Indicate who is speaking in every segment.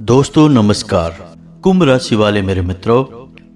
Speaker 1: दोस्तों नमस्कार। कुंभ राशि वाले मेरे मित्रों,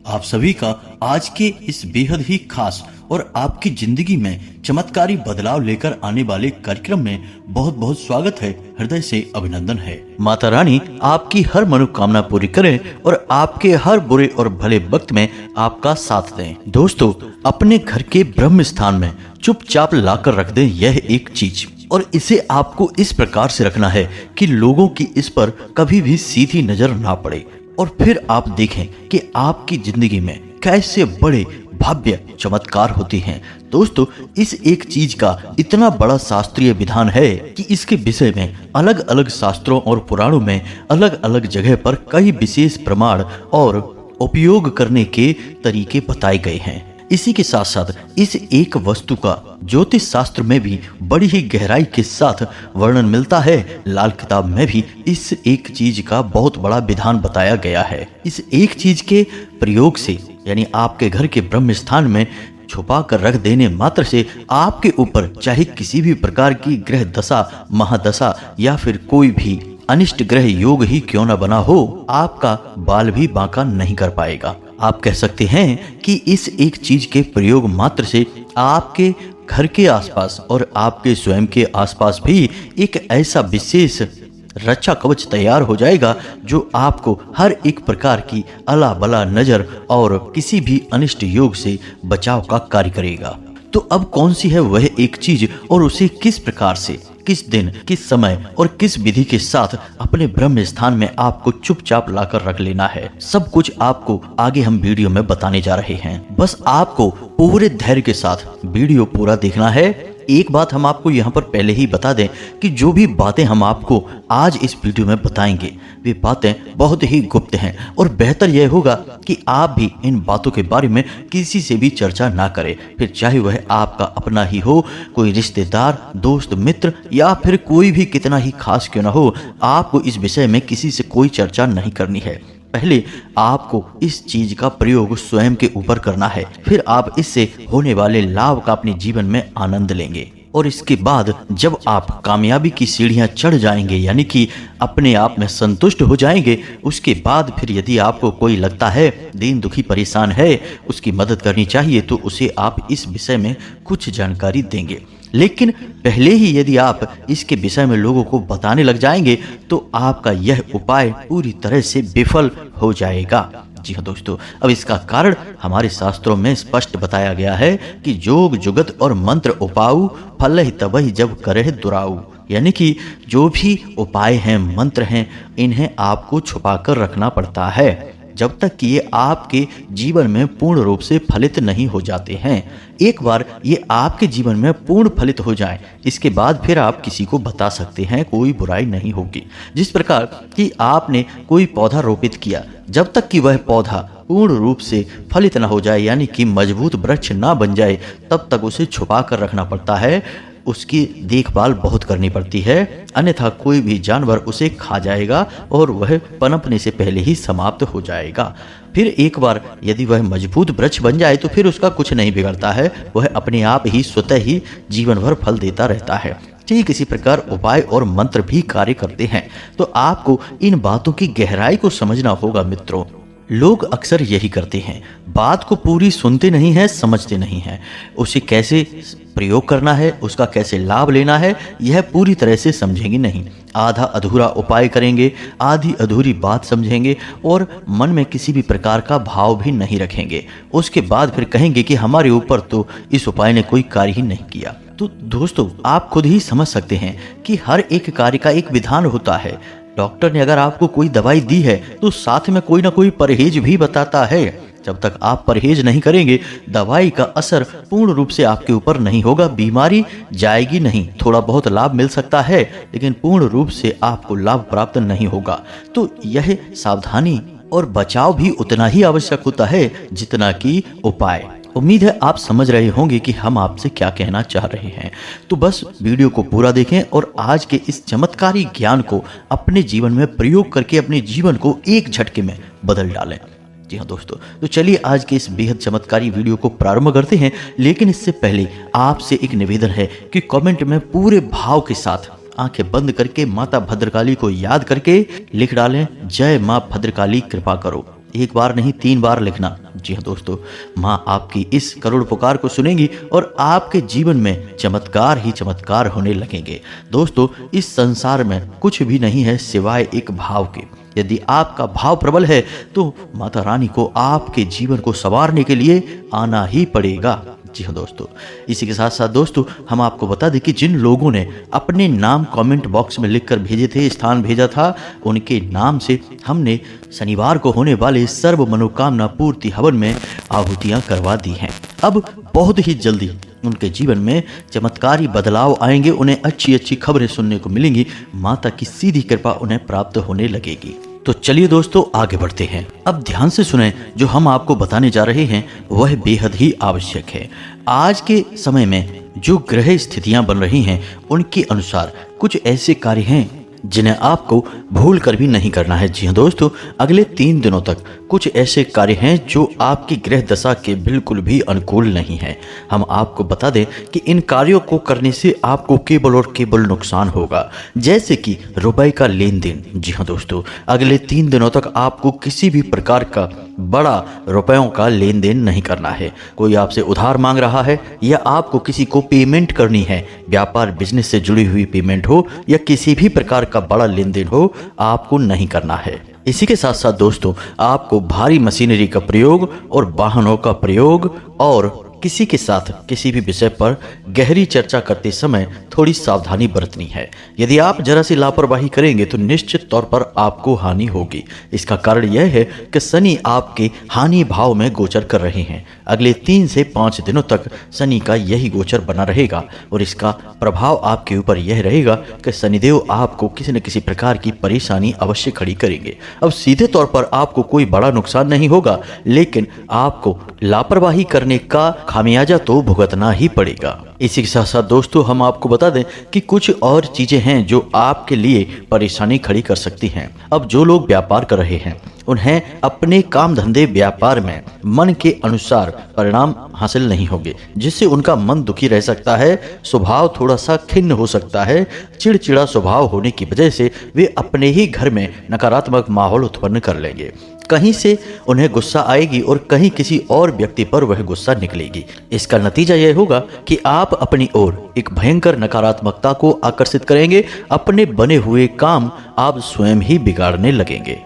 Speaker 1: आप सभी का आज के इस बेहद ही खास और आपकी जिंदगी में चमत्कारी बदलाव लेकर आने वाले कार्यक्रम में बहुत बहुत स्वागत है। हृदय से अभिनंदन है। माता रानी आपकी हर मनोकामना पूरी करे और आपके हर बुरे और भले वक्त में आपका साथ दें। दोस्तों, अपने घर के ब्रह्म स्थान में चुपचाप लाकर रख दें यह एक चीज, और इसे आपको इस प्रकार से रखना है कि लोगों की इस पर कभी भी सीधी नजर ना पड़े, और फिर आप देखें कि आपकी जिंदगी में कैसे बड़े भव्य चमत्कार होते हैं। दोस्तों, इस एक चीज का इतना बड़ा शास्त्रीय विधान है कि इसके विषय में अलग अलग शास्त्रों और पुराणों में अलग अलग जगह पर कई विशेष प्रमाण और उपयोग करने के तरीके बताए गए हैं। इसी के साथ साथ इस एक वस्तु का ज्योतिष शास्त्र में भी बड़ी ही गहराई के साथ वर्णन मिलता है। लाल किताब में भी इस एक चीज का बहुत बड़ा विधान बताया गया है। इस एक चीज के प्रयोग से, यानी आपके घर के ब्रह्म स्थान में छुपा कर रख देने मात्र से आपके ऊपर चाहे किसी भी प्रकार की ग्रह दशा, महादशा या फिर कोई भी अनिष्ट ग्रह योग ही क्यों न बना हो, आपका बाल भी बांका नहीं कर पाएगा। आप कह सकते हैं कि इस एक चीज के प्रयोग मात्र से आपके घर के आसपास और आपके स्वयं के आसपास भी एक ऐसा विशेष रक्षा कवच तैयार हो जाएगा जो आपको हर एक प्रकार की अला बला नजर और किसी भी अनिष्ट योग से बचाव का कार्य करेगा। तो अब कौन सी है वह एक चीज और उसे किस प्रकार से, किस दिन, किस समय और किस विधि के साथ अपने ब्रह्म स्थान में आपको चुपचाप लाकर रख लेना है, सब कुछ आपको आगे हम वीडियो में बताने जा रहे हैं। बस आपको पूरे धैर्य के साथ वीडियो पूरा देखना है। एक बात हम आपको यहाँ पर पहले ही बता दें कि जो भी बातें हम आपको आज इस वीडियो में बताएंगे वे बातें बहुत ही गुप्त हैं, और बेहतर यह होगा कि आप भी इन बातों के बारे में किसी से भी चर्चा ना करें, फिर चाहे वह आपका अपना ही हो, कोई रिश्तेदार, दोस्त, मित्र या फिर कोई भी कितना ही खास क्यों ना हो। आपको इस विषय में किसी से कोई चर्चा नहीं करनी है। पहले आपको इस चीज का प्रयोग स्वयं के ऊपर करना है, फिर आप इससे होने वाले लाभ का अपने जीवन में आनंद लेंगे। और इसके बाद जब आप कामयाबी की सीढ़ियां चढ़ जाएंगे, यानी कि अपने आप में संतुष्ट हो जाएंगे, उसके बाद फिर यदि आपको कोई लगता है दीन दुखी परेशान है, उसकी मदद करनी चाहिए, तो उसे आप इस विषय में कुछ जानकारी देंगे। लेकिन पहले ही यदि आप इसके विषय में लोगों को बताने लग जाएंगे तो आपका यह उपाय पूरी तरह से विफल हो जाएगा। जी हाँ दोस्तों, अब इसका कारण हमारे शास्त्रों में स्पष्ट बताया गया है कि जोग जुगत और मंत्र उपाऊ फल तबहि जब करह दुराऊ, यानी कि जो भी उपाय हैं, मंत्र हैं, इन्हें आपको छुपा कर रखना पड़ता है जब तक कि ये आपके जीवन में पूर्ण रूप से फलित नहीं हो जाते हैं। एक बार ये आपके जीवन में पूर्ण फलित हो जाएं, इसके बाद फिर आप किसी को बता सकते हैं, कोई बुराई नहीं होगी। जिस प्रकार कि आपने कोई पौधा रोपित किया, जब तक कि वह पौधा पूर्ण रूप से फलित न हो जाए, यानी कि मजबूत वृक्ष ना बन जाए, तब तक उसे छुपा कर रखना पड़ता है। उसकी देखभाल बहुत करनी पड़ती है, अन्यथा कोई भी जानवर उसे खा जाएगा और वह पनपने से पहले ही समाप्त हो जाएगा। फिर एक बार यदि वह मजबूत वृक्ष बन जाए तो फिर उसका कुछ नहीं बिगड़ता है, वह अपने आप ही स्वतः ही जीवन भर फल देता रहता है। ठीक इसी प्रकार उपाय और मंत्र भी कार्य करते हैं। तो आपको इन बातों की गहराई को समझना होगा मित्रों। लोग अक्सर यही करते हैं, बात को पूरी सुनते नहीं हैं, समझते नहीं हैं, उसे कैसे प्रयोग करना है, उसका कैसे लाभ लेना है, यह पूरी तरह से समझेंगे नहीं। आधा अधूरा उपाय करेंगे, आधी अधूरी बात समझेंगे और मन में किसी भी प्रकार का भाव भी नहीं रखेंगे। उसके बाद फिर कहेंगे कि हमारे ऊपर तो इस उपाय ने कोई कार्य ही नहीं किया। तो दोस्तों, आप खुद ही समझ सकते हैं कि हर एक कार्य का एक विधान होता है। डॉक्टर ने अगर आपको कोई दवाई दी है तो साथ में कोई ना कोई परहेज भी बताता है। जब तक आप परहेज नहीं करेंगे, दवाई का असर पूर्ण रूप से आपके ऊपर नहीं होगा, बीमारी जाएगी नहीं। थोड़ा बहुत लाभ मिल सकता है, लेकिन पूर्ण रूप से आपको लाभ प्राप्त नहीं होगा। तो यह सावधानी और बचाव भी उतना ही आवश्यक होता है जितना कि उपाय। उम्मीद है आप समझ रहे होंगे कि हम आपसे क्या कहना चाह रहे हैं। तो बस वीडियो को पूरा देखें और आज के इस चमत्कारी ज्ञान को अपने जीवन में प्रयोग करके अपने जीवन को एक झटके में बदल डालें। जी हाँ दोस्तों, तो चलिए आज के इस बेहद चमत्कारी वीडियो को प्रारंभ करते हैं। लेकिन इससे पहले आपसे एक निवेदन है कि कमेंट में पूरे भाव के साथ आंखें बंद करके माता भद्रकाली को याद करके लिख डालें, जय माँ भद्रकाली कृपा करो। एक बार नहीं 3 बार लिखना। जी हाँ दोस्तों, माँ आपकी इस करुण पुकार को सुनेंगी और आपके जीवन में चमत्कार ही चमत्कार होने लगेंगे। दोस्तों, इस संसार में कुछ भी नहीं है सिवाय एक भाव के। यदि आपका भाव प्रबल है तो माता रानी को आपके जीवन को संवारने के लिए आना ही पड़ेगा। जी हाँ दोस्तों, इसी के साथ साथ दोस्तों हम आपको बता दें कि जिन लोगों ने अपने नाम कमेंट बॉक्स में लिखकर भेजे थे, स्थान भेजा था, उनके नाम से हमने शनिवार को होने वाले सर्व मनोकामना पूर्ति हवन में आहुतियां करवा दी हैं। अब बहुत ही जल्दी उनके जीवन में चमत्कारी बदलाव आएंगे, उन्हें अच्छी अच्छी खबरें सुनने को मिलेंगी, माता की सीधी कृपा उन्हें प्राप्त होने लगेगी। तो चलिए दोस्तों आगे बढ़ते हैं। अब ध्यान से सुने, जो हम आपको बताने जा रहे हैं वह बेहद ही आवश्यक है। आज के समय में जो ग्रह स्थितियां बन रही हैं उनके अनुसार कुछ ऐसे कार्य हैं जिन्हें आपको भूल कर भी नहीं करना है। जी हाँ दोस्तों, अगले 3 दिनों तक कुछ ऐसे कार्य हैं जो आपकी ग्रह दशा के बिल्कुल भी अनुकूल नहीं है। हम आपको बता दें कि इन कार्यों को करने से आपको केवल और केवल नुकसान होगा, जैसे कि रुपए का लेन देन। जी हाँ दोस्तों, अगले 3 दिनों तक आपको किसी भी प्रकार का बड़ा रुपयों का लेन देन नहीं करना है। कोई आपसे उधार मांग रहा है या आपको किसी को पेमेंट करनी है, व्यापार बिजनेस से जुड़ी हुई पेमेंट हो या किसी भी प्रकार का बड़ा लेन देन हो, आपको नहीं करना है। इसी के साथ साथ दोस्तों आपको भारी मशीनरी का प्रयोग और वाहनों का प्रयोग और किसी के साथ किसी भी विषय पर गहरी चर्चा करते समय थोड़ी सावधानी बरतनी है। यदि आप जरा सी लापरवाही करेंगे तो निश्चित तौर पर आपको हानि होगी। इसका कारण यह है कि शनि आपके हानि भाव में गोचर कर रहे हैं। अगले 3 से 5 दिनों तक शनि का यही गोचर बना रहेगा और इसका प्रभाव आपके ऊपर यह रहेगा कि शनिदेव आपको किसी न किसी प्रकार की परेशानी अवश्य खड़ी करेंगे। अब सीधे तौर पर आपको कोई बड़ा नुकसान नहीं होगा, लेकिन आपको लापरवाही करने का खामियाजा तो भुगतना ही पड़ेगा। इसी के साथ साथ दोस्तों हम आपको बता दें कि कुछ और चीजें हैं जो आपके लिए परेशानी खड़ी कर सकती हैं। अब जो लोग व्यापार कर रहे हैं उन्हें अपने काम धंधे व्यापार में मन के अनुसार परिणाम हासिल नहीं होंगे, जिससे उनका मन दुखी रह सकता है, स्वभाव थोड़ा सा खिन्न हो सकता है। चिड़चिड़ा स्वभाव होने की वजह से वे अपने ही घर में नकारात्मक माहौल उत्पन्न कर लेंगे। कहीं से उन्हें गुस्सा आएगी और कहीं किसी और व्यक्ति पर वह गुस्सा निकलेगी। इसका नतीजा यह होगा कि आप अपनी ओर एक भयंकर नकारात्मकता को आकर्षित करेंगे। अपने बने हुए काम आप स्वयं ही बिगाड़ने लगेंगे।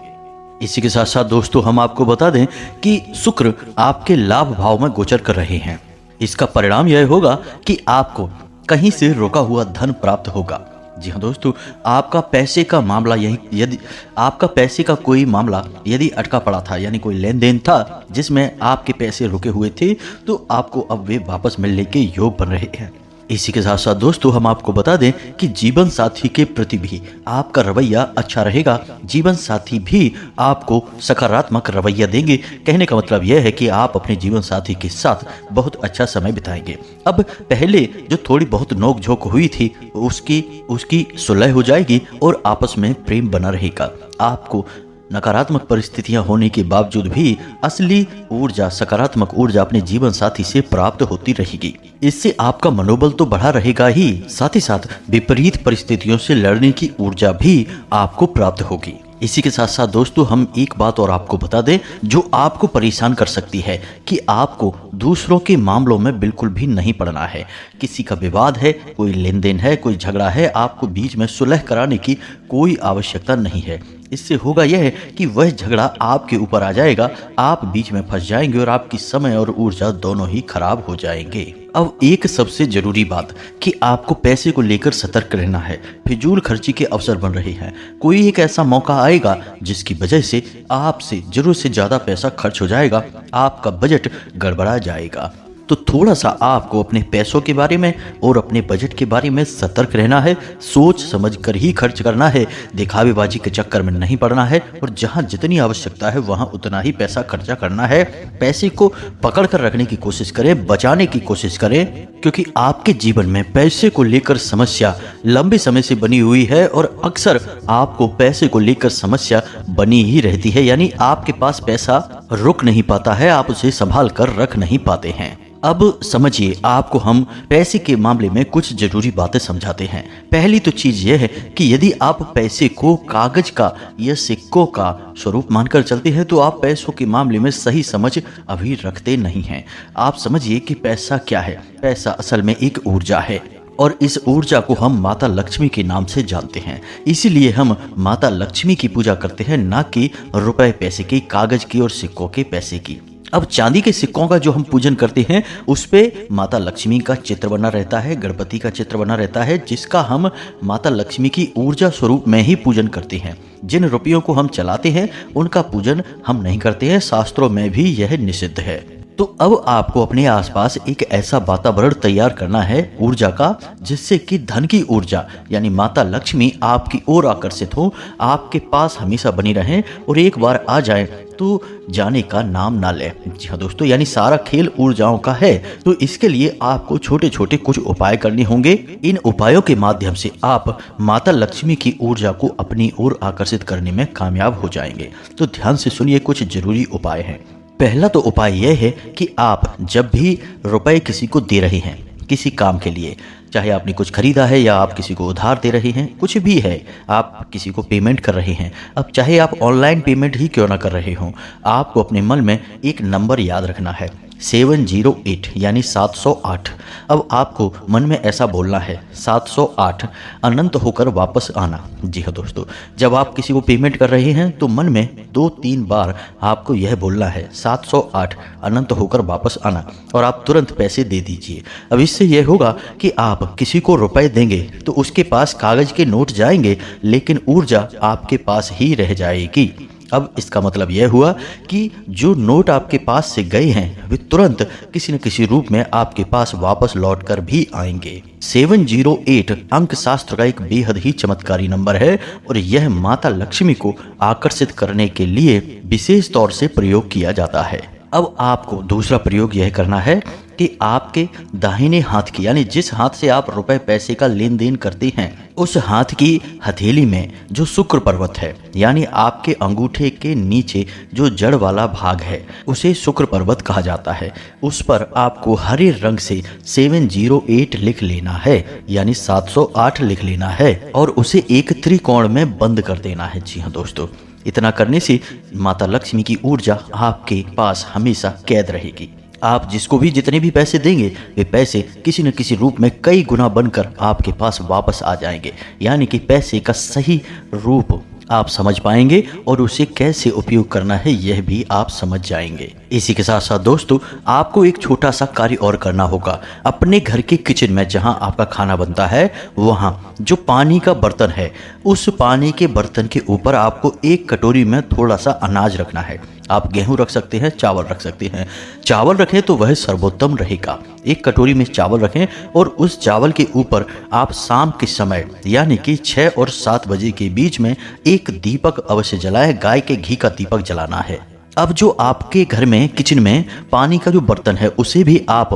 Speaker 1: इसी के साथ साथ दोस्तों हम आपको बता दें कि शुक्र आपके लाभ भाव में गोचर कर रहे हैं। इसका परिणाम यह होगा कि आपको कहीं से रोका हुआ धन प्राप्त होगा। जी हाँ दोस्तों, आपका पैसे का मामला यदि आपका पैसे का कोई मामला यदि अटका पड़ा था, यानी कोई लेन देन था जिसमें आपके पैसे रुके हुए थे, तो आपको अब वे वापस मिलने के योग बन रहे हैं। इसी के साथ साथ दोस्तों हम आपको बता दें कि जीवन साथी के प्रति भी आपका रवैया अच्छा रहेगा। जीवन साथी भी आपको सकारात्मक रवैया देंगे। कहने का मतलब यह है कि आप अपने जीवन साथी के साथ बहुत अच्छा समय बिताएंगे। अब पहले जो थोड़ी बहुत नोकझोंक हुई थी उसकी सुलह हो जाएगी और आपस में प्रेम बना रहेगा। आपको नकारात्मक परिस्थितियां होने के बावजूद भी असली ऊर्जा, सकारात्मक ऊर्जा अपने जीवन साथी से प्राप्त होती रहेगी। इससे आपका मनोबल तो बढ़ा रहेगा ही, साथ ही साथ विपरीत परिस्थितियों से लड़ने की ऊर्जा भी आपको प्राप्त होगी। इसी के साथ साथ दोस्तों हम एक बात और आपको बता दें जो आपको परेशान कर सकती है कि आपको दूसरों के मामलों में बिल्कुल भी नहीं पड़ना है। किसी का विवाद है, कोई लेन देन है, कोई झगड़ा है, आपको बीच में सुलह कराने की कोई आवश्यकता नहीं है। इससे होगा यह कि वह झगड़ा आपके ऊपर आ जाएगा, आप बीच में फंस जाएंगे और आपकी समय और ऊर्जा दोनों ही खराब हो जाएंगे। अब एक सबसे जरूरी बात कि आपको पैसे को लेकर सतर्क रहना है। फिजूल खर्ची के अवसर बन रहे हैं। कोई एक ऐसा मौका आएगा जिसकी वजह से आपसे जरूरत से ज्यादा पैसा खर्च हो जाएगा, आपका बजट गड़बड़ा जाएगा। तो थोड़ा सा आपको अपने पैसों के बारे में और अपने बजट के बारे में सतर्क रहना है। सोच समझ कर ही खर्च करना है, दिखावेबाजी के चक्कर में नहीं पड़ना है और जहां जितनी आवश्यकता है वहां उतना ही पैसा खर्चा करना है। पैसे को पकड़ कर रखने की कोशिश करें, बचाने की कोशिश करें, क्योंकि आपके जीवन में पैसे को लेकर समस्या लंबे समय से बनी हुई है और अक्सर आपको पैसे को लेकर समस्या बनी ही रहती है। यानी आपके पास पैसा रुक नहीं पाता है, आप उसे संभाल कर रख नहीं पाते हैं। अब समझिए, आपको हम पैसे के मामले में कुछ जरूरी बातें समझाते हैं। पहली तो चीज यह है कि यदि आप पैसे को कागज का या सिक्कों का स्वरूप मानकर चलते हैं तो आप पैसों के मामले में सही समझ अभी रखते नहीं हैं। आप समझिए कि पैसा क्या है। पैसा असल में एक ऊर्जा है और इस ऊर्जा को हम माता लक्ष्मी के नाम से जानते हैं। इसीलिए हम माता लक्ष्मी की पूजा करते हैं, ना कि रुपए पैसे की, कागज की और सिक्कों के पैसे की। अब चांदी के सिक्कों का जो हम पूजन करते हैं उस पे माता लक्ष्मी का चित्र बना रहता है, गणपति का चित्र बना रहता है, जिसका हम माता लक्ष्मी की ऊर्जा स्वरूप में ही पूजन करते हैं। जिन रुपयों को हम चलाते हैं उनका पूजन हम नहीं करते हैं, शास्त्रों में भी यह निषिद्ध है। तो अब आपको अपने आसपास एक ऐसा वातावरण तैयार करना है ऊर्जा का, जिससे कि धन की ऊर्जा यानी माता लक्ष्मी आपकी ओर आकर्षित हो, आपके पास हमेशा बनी रहे और एक बार आ जाए तो जाने का नाम ना ले। जी हाँ दोस्तों, यानी सारा खेल ऊर्जाओं का है। तो इसके लिए आपको छोटे छोटे कुछ उपाय करने होंगे। इन उपायों के माध्यम से आप माता लक्ष्मी की ऊर्जा को अपनी ओर आकर्षित करने में कामयाब हो जाएंगे। तो ध्यान से सुनिए, कुछ जरूरी उपाय हैं। पहला तो उपाय यह है कि आप जब भी रुपए किसी को दे रहे हैं किसी काम के लिए, चाहे आपने कुछ खरीदा है या आप किसी को उधार दे रहे हैं, कुछ भी है, आप किसी को पेमेंट कर रहे हैं, अब चाहे आप ऑनलाइन पेमेंट ही क्यों ना कर रहे हो, आपको अपने मन में एक नंबर याद रखना है 708 यानी 708। अब आपको मन में ऐसा बोलना है 708 अनंत होकर वापस आना। जी हाँ दोस्तों, जब आप किसी को पेमेंट कर रहे हैं तो मन में 2-3 बार आपको यह बोलना है 708 अनंत होकर वापस आना और आप तुरंत पैसे दे दीजिए। अब इससे यह होगा कि आप किसी को रुपए देंगे तो उसके पास कागज के नोट जाएंगे, लेकिन ऊर्जा आपके पास ही रह जाएगी। अब इसका मतलब यह हुआ कि जो नोट आपके पास से गए हैं वे तुरंत किसी न किसी रूप में आपके पास वापस लौट कर भी आएंगे। 708 अंक शास्त्र का एक बेहद ही चमत्कारी नंबर है और यह माता लक्ष्मी को आकर्षित करने के लिए विशेष तौर से प्रयोग किया जाता है। अब आपको दूसरा प्रयोग यह करना है कि आपके दाहिने हाथ की, यानी जिस हाथ से आप रुपए पैसे का लेन देन करते हैं, उस हाथ की हथेली में जो शुक्र पर्वत है, यानी आपके अंगूठे के नीचे जो जड़ वाला भाग है, उसे शुक्र पर्वत कहा जाता है। उस पर आपको हरे रंग से 708 लिख लेना है, यानी 708 लिख लेना है और उसे एक त्रिकोण में बंद कर देना है। जी हाँ दोस्तों, इतना करने से माता लक्ष्मी की ऊर्जा आपके पास हमेशा कैद रहेगी। आप जिसको भी जितने भी पैसे देंगे वे पैसे किसी न किसी रूप में कई गुना बनकर आपके पास वापस आ जाएंगे, यानी कि पैसे का सही रूप आप समझ पाएंगे और उसे कैसे उपयोग करना है यह भी आप समझ जाएंगे। इसी के साथ साथ दोस्तों, आपको एक छोटा सा कार्य और करना होगा। अपने घर के किचन में जहां आपका खाना बनता है वहां जो पानी का बर्तन है, उस पानी के बर्तन के ऊपर आपको एक कटोरी में थोड़ा सा अनाज रखना है। आप गेहूं रख सकते हैं, चावल रख सकते हैं। चावल रखें तो वह सर्वोत्तम रहेगा। एक कटोरी में चावल रखें और उस चावल के ऊपर आप शाम के समय यानी कि 6 और 7 बजे के बीच में एक दीपक अवश्य जलाएं। गाय के घी का दीपक जलाना है। अब जो आपके घर में किचन में पानी का जो बर्तन है उसे भी आप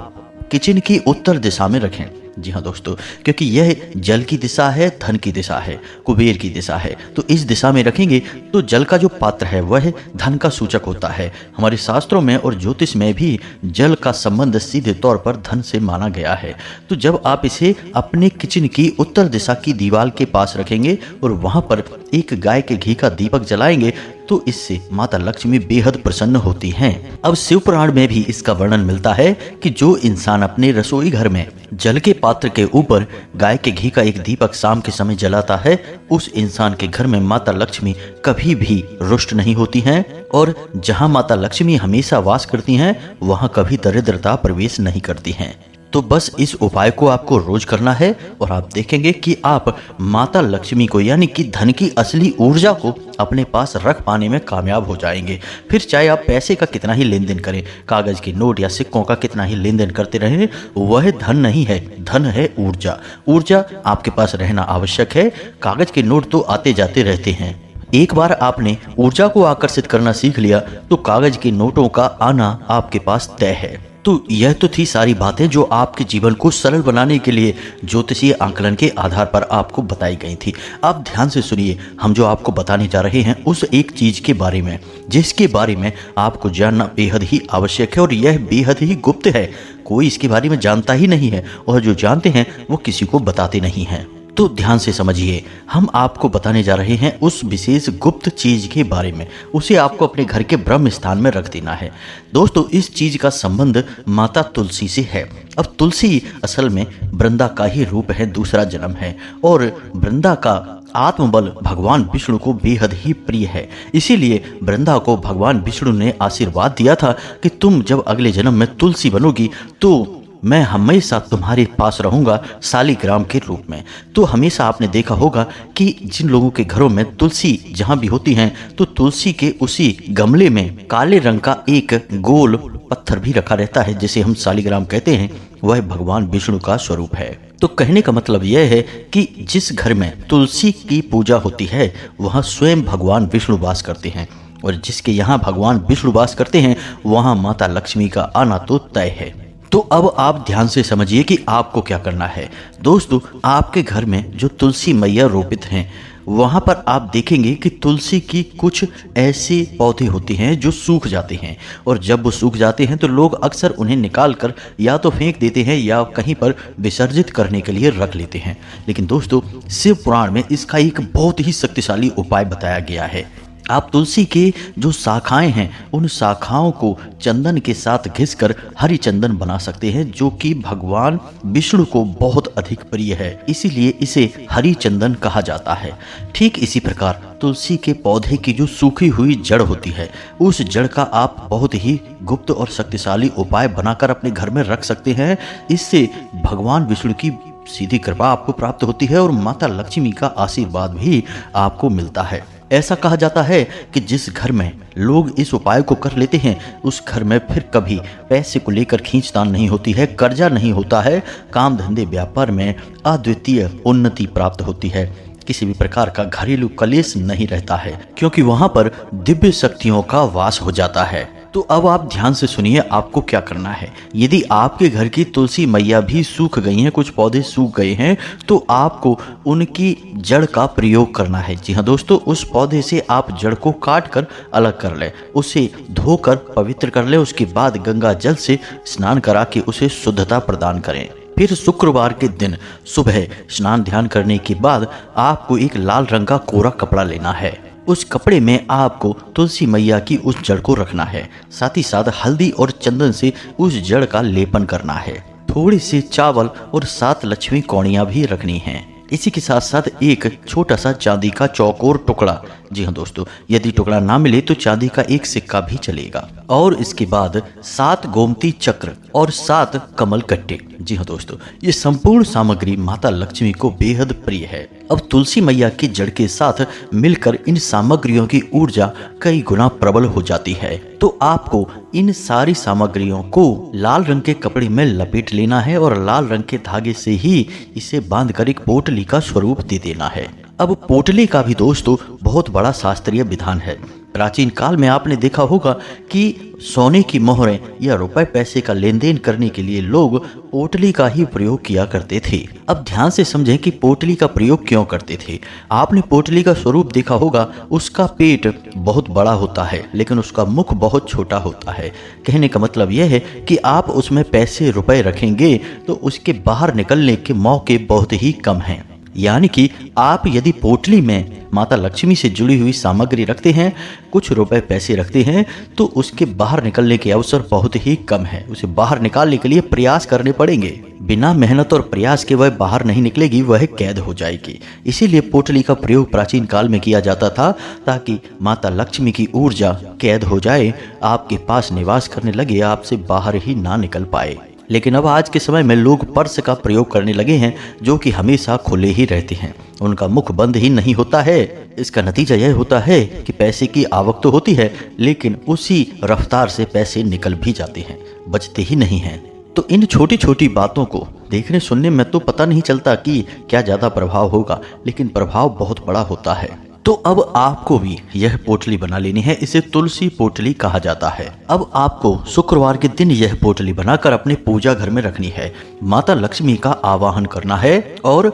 Speaker 1: किचन की उत्तर दिशा में रखें। जी हाँ दोस्तों, क्योंकि यह जल की दिशा है, धन की दिशा है, कुबेर की दिशा है, तो इस दिशा में रखेंगे तो जल का जो पात्र है वह धन का सूचक होता है। हमारे शास्त्रों में और ज्योतिष में भी जल का संबंध सीधे तौर पर धन से माना गया है। तो जब आप इसे अपने किचन की उत्तर दिशा की दीवार के पास रखेंगे और वहां पर एक गाय के घी का दीपक जलाएंगे तो इससे माता लक्ष्मी बेहद प्रसन्न होती हैं। अब शिव पुराण में भी इसका वर्णन मिलता है कि जो इंसान अपने रसोई घर में जल के पात्र के ऊपर गाय के घी का एक दीपक शाम के समय जलाता है, उस इंसान के घर में माता लक्ष्मी कभी भी रुष्ट नहीं होती हैं और जहां माता लक्ष्मी हमेशा वास करती हैं वहां कभी दरिद्रता प्रवेश नहीं करती हैं। तो बस इस उपाय को आपको रोज करना है और आप देखेंगे कि आप माता लक्ष्मी को यानी कि धन की असली ऊर्जा को अपने पास रख पाने में कामयाब हो जाएंगे। फिर चाहे आप पैसे का कितना ही लेन देन करें, कागज के नोट या सिक्कों का कितना ही लेन देन करते रहें, वह धन नहीं है, धन है ऊर्जा। ऊर्जा आपके पास रहना आवश्यक है। कागज के नोट तो आते जाते रहते हैं। एक बार आपने ऊर्जा को आकर्षित करना सीख लिया तो कागज के नोटों का आना आपके पास तय है। तो यह तो थी सारी बातें जो आपके जीवन को सरल बनाने के लिए ज्योतिषीय आंकलन के आधार पर आपको बताई गई थी। आप ध्यान से सुनिए, हम जो आपको बताने जा रहे हैं उस एक चीज के बारे में जिसके बारे में आपको जानना बेहद ही आवश्यक है और यह बेहद ही गुप्त है। कोई इसके बारे में जानता ही नहीं है और जो जानते हैं वो किसी को बताते नहीं हैं। तो ध्यान से समझिए, हम आपको बताने जा रहे हैं उस विशेष गुप्त चीज के बारे में। उसे आपको अपने घर के ब्रह्म स्थान में रख देना है। दोस्तों, इस चीज का संबंध माता तुलसी से है। अब तुलसी असल में वृंदा का ही रूप है, दूसरा जन्म है, और वृंदा का आत्मबल भगवान विष्णु को बेहद ही प्रिय है। इसीलिए वृंदा को भगवान विष्णु ने आशीर्वाद दिया था कि तुम जब अगले जन्म में तुलसी बनोगी तो मैं हमेशा तुम्हारे पास रहूंगा शालिग्राम के रूप में। तो हमेशा आपने देखा होगा कि जिन लोगों के घरों में तुलसी जहां भी होती हैं तो तुलसी के उसी गमले में काले रंग का एक गोल पत्थर भी रखा रहता है, जिसे हम शालिग्राम कहते हैं। वह भगवान विष्णु का स्वरूप है। तो कहने का मतलब यह है कि जिस घर में तुलसी की पूजा होती है वहां स्वयं भगवान विष्णु वास करते हैं, और जिसके यहाँ भगवान विष्णु वास करते हैं वहां माता लक्ष्मी का आना तो तय है। तो अब आप ध्यान से समझिए कि आपको क्या करना है। दोस्तों, आपके घर में जो तुलसी मैया रोपित हैं वहां पर आप देखेंगे कि तुलसी की कुछ ऐसे पौधे होते हैं जो सूख जाते हैं, और जब वो सूख जाते हैं तो लोग अक्सर उन्हें निकाल कर या तो फेंक देते हैं या कहीं पर विसर्जित करने के लिए रख लेते हैं। लेकिन दोस्तों, शिव पुराण में इसका एक बहुत ही शक्तिशाली उपाय बताया गया है। आप तुलसी के जो शाखाएं हैं उन शाखाओं को चंदन के साथ घिसकर हरि चंदन बना सकते हैं, जो कि भगवान विष्णु को बहुत अधिक प्रिय है। इसीलिए इसे हरि चंदन कहा जाता है। ठीक इसी प्रकार तुलसी के पौधे की जो सूखी हुई जड़ होती है उस जड़ का आप बहुत ही गुप्त और शक्तिशाली उपाय बनाकर अपने घर में रख सकते हैं। इससे भगवान विष्णु की सीधी कृपा आपको प्राप्त होती है और माता लक्ष्मी का आशीर्वाद भी आपको मिलता है। ऐसा कहा जाता है कि जिस घर में लोग इस उपाय को कर लेते हैं उस घर में फिर कभी पैसे को लेकर खींचतान नहीं होती है, कर्जा नहीं होता है, काम धंधे व्यापार में अद्वितीय उन्नति प्राप्त होती है, किसी भी प्रकार का घरेलू कलेश नहीं रहता है, क्योंकि वहां पर दिव्य शक्तियों का वास हो जाता है। तो अब आप ध्यान से सुनिए आपको क्या करना है। यदि आपके घर की तुलसी मैया भी सूख गई हैं, कुछ पौधे सूख गए हैं, तो आपको उनकी जड़ का प्रयोग करना है। जी हाँ दोस्तों, उस पौधे से आप जड़ को काट कर अलग कर लें, उसे धोकर पवित्र कर लें, उसके बाद गंगा जल से स्नान करा के उसे शुद्धता प्रदान करें। फिर शुक्रवार के दिन सुबह स्नान ध्यान करने के बाद आपको एक लाल रंग का कोरा कपड़ा लेना है। उस कपड़े में आपको तुलसी मैया की उस जड़ को रखना है। साथ ही साथ हल्दी और चंदन से उस जड़ का लेपन करना है। थोड़ी सी चावल और 7 लक्ष्मी कौड़ियां भी रखनी हैं। इसी के साथ साथ एक छोटा सा चांदी का चौकोर टुकड़ा, जी हाँ दोस्तों, यदि टुकड़ा ना मिले तो चांदी का एक सिक्का भी चलेगा, और इसके बाद 7 गोमती चक्र और 7 कमल कट्टे। जी हाँ दोस्तों, ये संपूर्ण सामग्री माता लक्ष्मी को बेहद प्रिय है। अब तुलसी मैया की जड़ के साथ मिलकर इन सामग्रियों की ऊर्जा कई गुना प्रबल हो जाती है। तो आपको इन सारी सामग्रियों को लाल रंग के कपड़े में लपेट लेना है और लाल रंग के धागे से ही इसे बांधकर एक पोटली का स्वरूप दे देना है। अब पोटली का भी दोस्तों बहुत बड़ा शास्त्रीय विधान है। प्राचीन काल में आपने देखा होगा कि सोने की मोहरें या रुपए पैसे का लेन देन करने के लिए लोग पोटली का ही प्रयोग किया करते थे। अब ध्यान से समझें कि पोटली का प्रयोग क्यों करते थे। आपने पोटली का स्वरूप देखा होगा, उसका पेट बहुत बड़ा होता है लेकिन उसका मुख बहुत छोटा होता है। कहने का मतलब यह है कि आप उसमें पैसे रुपए रखेंगे तो उसके बाहर निकलने के मौके बहुत ही कम हैं। यानी कि आप यदि पोटली में माता लक्ष्मी से जुड़ी हुई सामग्री रखते हैं, कुछ रुपए पैसे रखते हैं, तो उसके बाहर निकलने के अवसर बहुत ही कम है। उसे बाहर निकालने के लिए प्रयास करने पड़ेंगे। बिना मेहनत और प्रयास के वह बाहर नहीं निकलेगी, वह कैद हो जाएगी। इसीलिए पोटली का प्रयोग प्राचीन काल में किया जाता था ताकि माता लक्ष्मी की ऊर्जा कैद हो जाए, आपके पास निवास करने लगे, आपसे बाहर ही ना निकल पाए। लेकिन अब आज के समय में लोग पर्स का प्रयोग करने लगे हैं, जो कि हमेशा खुले ही रहते हैं, उनका मुख बंद ही नहीं होता है। इसका नतीजा यह होता है कि पैसे की आवक तो होती है लेकिन उसी रफ्तार से पैसे निकल भी जाते हैं, बचते ही नहीं हैं। तो इन छोटी छोटी बातों को देखने सुनने में तो पता नहीं चलता कि क्या ज़्यादा प्रभाव होगा, लेकिन प्रभाव बहुत बड़ा होता है। तो अब आपको भी यह पोटली बना लेनी है। इसे तुलसी पोटली कहा जाता है। अब आपको शुक्रवार के दिन यह पोटली बनाकर अपने पूजा घर में रखनी है। माता लक्ष्मी का आवाहन करना है और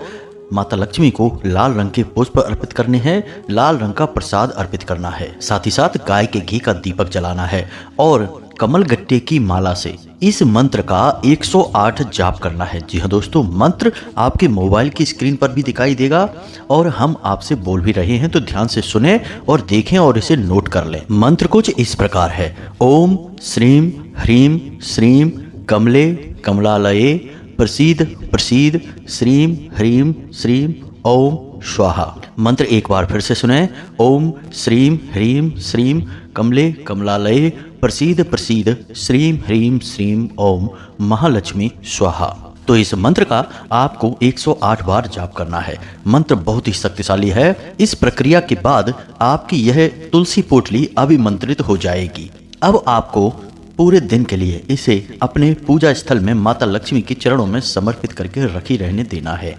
Speaker 1: माता लक्ष्मी को लाल रंग के पुष्प अर्पित करने हैं, लाल रंग का प्रसाद अर्पित करना है। साथ ही साथ गाय के घी का दीपक जलाना है और कमल गट्टे की माला से इस मंत्र का 108 जाप करना है। जी हाँ दोस्तों, मंत्र आपके मोबाइल की स्क्रीन पर भी दिखाई देगा और हम आपसे बोल भी रहे हैं, तो ध्यान से सुने और देखें और इसे नोट कर लें। मंत्र कुछ इस प्रकार है। ओम श्रीम ह्रीम श्रीम कमले कमलालये प्रसीद प्रसीद श्रीम ह्रीम श्रीम ओम स्वाहा। मंत्र एक बार फिर से सुने। ओम श्रीम ह्रीम श्रीम कमले कमलालये प्रसीद प्रसीद श्रीम ह्रीम श्रीम ओम महालक्ष्मी स्वाहा। तो इस मंत्र का आपको 108 बार जाप करना है। मंत्र बहुत ही शक्तिशाली है। इस प्रक्रिया के बाद आपकी यह तुलसी पोटली अभिमंत्रित हो जाएगी। अब आपको पूरे दिन के लिए इसे अपने पूजा स्थल में माता लक्ष्मी के चरणों में समर्पित करके रखी रहने देना है।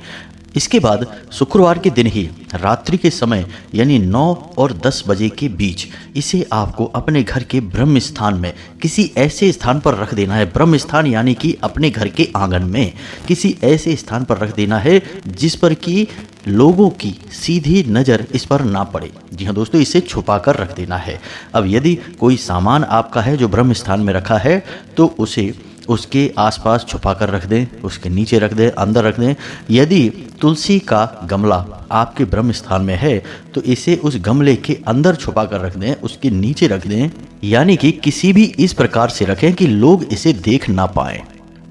Speaker 1: इसके बाद शुक्रवार के दिन ही रात्रि के समय यानी 9 और 10 बजे के बीच इसे आपको अपने घर के ब्रह्म स्थान में किसी ऐसे स्थान पर रख देना है। ब्रह्म स्थान यानी कि अपने घर के आंगन में किसी ऐसे स्थान पर रख देना है जिस पर कि लोगों की सीधी नज़र इस पर ना पड़े। जी हाँ दोस्तों, इसे छुपा कर रख देना है। अब यदि कोई सामान आपका है जो ब्रह्म स्थान में रखा है तो उसे उसके आसपास छुपा कर रख दें, उसके नीचे रख दें, अंदर रख दें। यदि तुलसी का गमला आपके ब्रह्म स्थान में है तो इसे उस गमले के अंदर छुपा कर रख दें, उसके नीचे रख दें, यानी कि किसी भी इस प्रकार से रखें कि लोग इसे देख ना पाएं।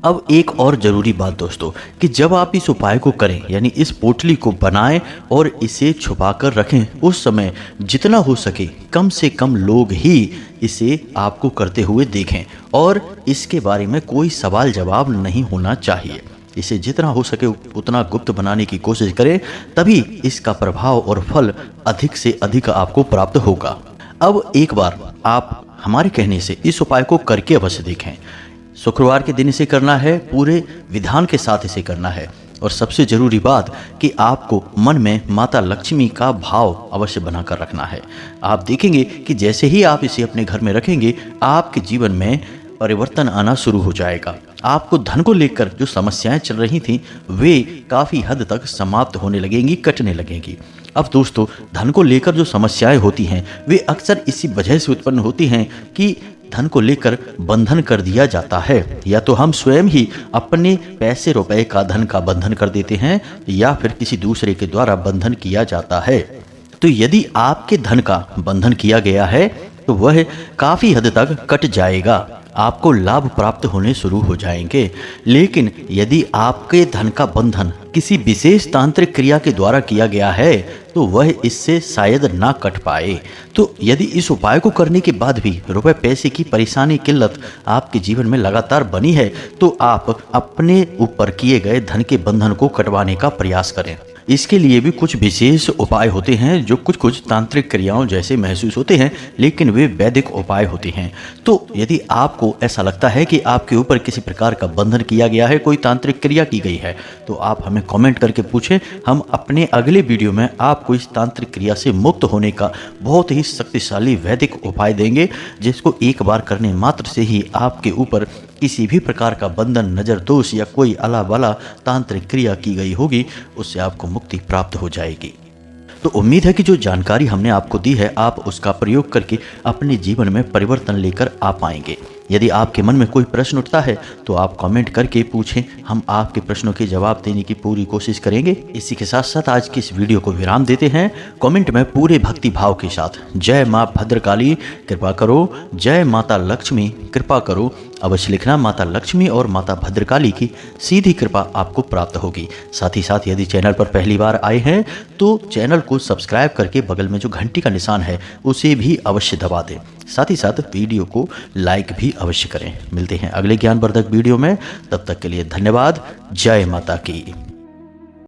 Speaker 1: अब एक और ज़रूरी बात दोस्तों कि जब आप इस उपाय को करें यानी इस पोटली को बनाएं और इसे छुपा कर रखें, उस समय जितना हो सके कम से कम लोग ही इसे आपको करते हुए देखें और इसके बारे में कोई सवाल जवाब नहीं होना चाहिए। इसे जितना हो सके उतना गुप्त बनाने की कोशिश करें, तभी इसका प्रभाव और फल अधिक से अधिक आपको प्राप्त होगा। अब एक बार आप हमारे कहने से इस उपाय को करके अवश्य देखें। शुक्रवार के दिन इसे करना है, पूरे विधान के साथ इसे करना है और सबसे ज़रूरी बात कि आपको मन में माता लक्ष्मी का भाव अवश्य बनाकर रखना है। आप देखेंगे कि जैसे ही आप इसे अपने घर में रखेंगे आपके जीवन में परिवर्तन आना शुरू हो जाएगा। आपको धन को लेकर जो समस्याएं चल रही थीं वे काफ़ी हद तक समाप्त होने लगेंगी, कटने लगेंगी। अब दोस्तों, धन को लेकर जो समस्याएं होती हैं वे अक्सर इसी वजह से उत्पन्न होती हैं कि धन को लेकर बंधन कर दिया जाता है। या तो हम स्वयं ही अपने पैसे रुपए का धन का बंधन कर देते हैं या फिर किसी दूसरे के द्वारा बंधन किया जाता है। तो यदि आपके धन का बंधन किया गया है तो वह काफ़ी हद तक कट जाएगा, आपको लाभ प्राप्त होने शुरू हो जाएंगे। लेकिन यदि आपके धन का बंधन किसी विशेष तांत्रिक क्रिया के द्वारा किया गया है तो वह इससे शायद ना कट पाए। तो यदि इस उपाय को करने के बाद भी रुपए पैसे की परेशानी किल्लत आपके जीवन में लगातार बनी है तो आप अपने ऊपर किए गए धन के बंधन को कटवाने का प्रयास करें। इसके लिए भी कुछ विशेष उपाय होते हैं जो कुछ तांत्रिक क्रियाओं जैसे महसूस होते हैं, लेकिन वे वैदिक उपाय होते हैं। तो यदि आपको ऐसा लगता है कि आपके ऊपर किसी प्रकार का बंधन किया गया है, कोई तांत्रिक क्रिया की गई है, तो आप हमें कमेंट करके पूछें। हम अपने अगले वीडियो में आपको इस तांत्रिक क्रिया से मुक्त होने का बहुत ही शक्तिशाली वैदिक उपाय देंगे, जिसको एक बार करने मात्र से ही आपके ऊपर किसी भी प्रकार का बंधन, नज़र दोष या कोई अला वाला तांत्रिक क्रिया की गई होगी उससे आपको मुक्ति प्राप्त हो जाएगी। तो उम्मीद है कि जो जानकारी हमने आपको दी है आप उसका प्रयोग करके अपने जीवन में परिवर्तन लेकर आ पाएंगे। यदि आपके मन में कोई प्रश्न उठता है तो आप कमेंट करके पूछें, हम आपके प्रश्नों के जवाब देने की पूरी कोशिश करेंगे। इसी के साथ साथ आज की इस वीडियो को विराम देते हैं। कमेंट में पूरे भक्ति भाव के साथ जय माँ भद्रकाली कृपा करो, जय माता लक्ष्मी कृपा करो अवश्य लिखना। माता लक्ष्मी और माता भद्रकाली की सीधी कृपा आपको प्राप्त होगी। साथ ही साथ यदि चैनल पर पहली बार आए हैं तो चैनल को सब्सक्राइब करके बगल में जो घंटी का निशान है उसे भी अवश्य दबा दें। साथ ही साथ वीडियो को लाइक भी अवश्य करें। मिलते हैं अगले ज्ञानवर्धक वीडियो में, तब तक के लिए धन्यवाद। जय माता की।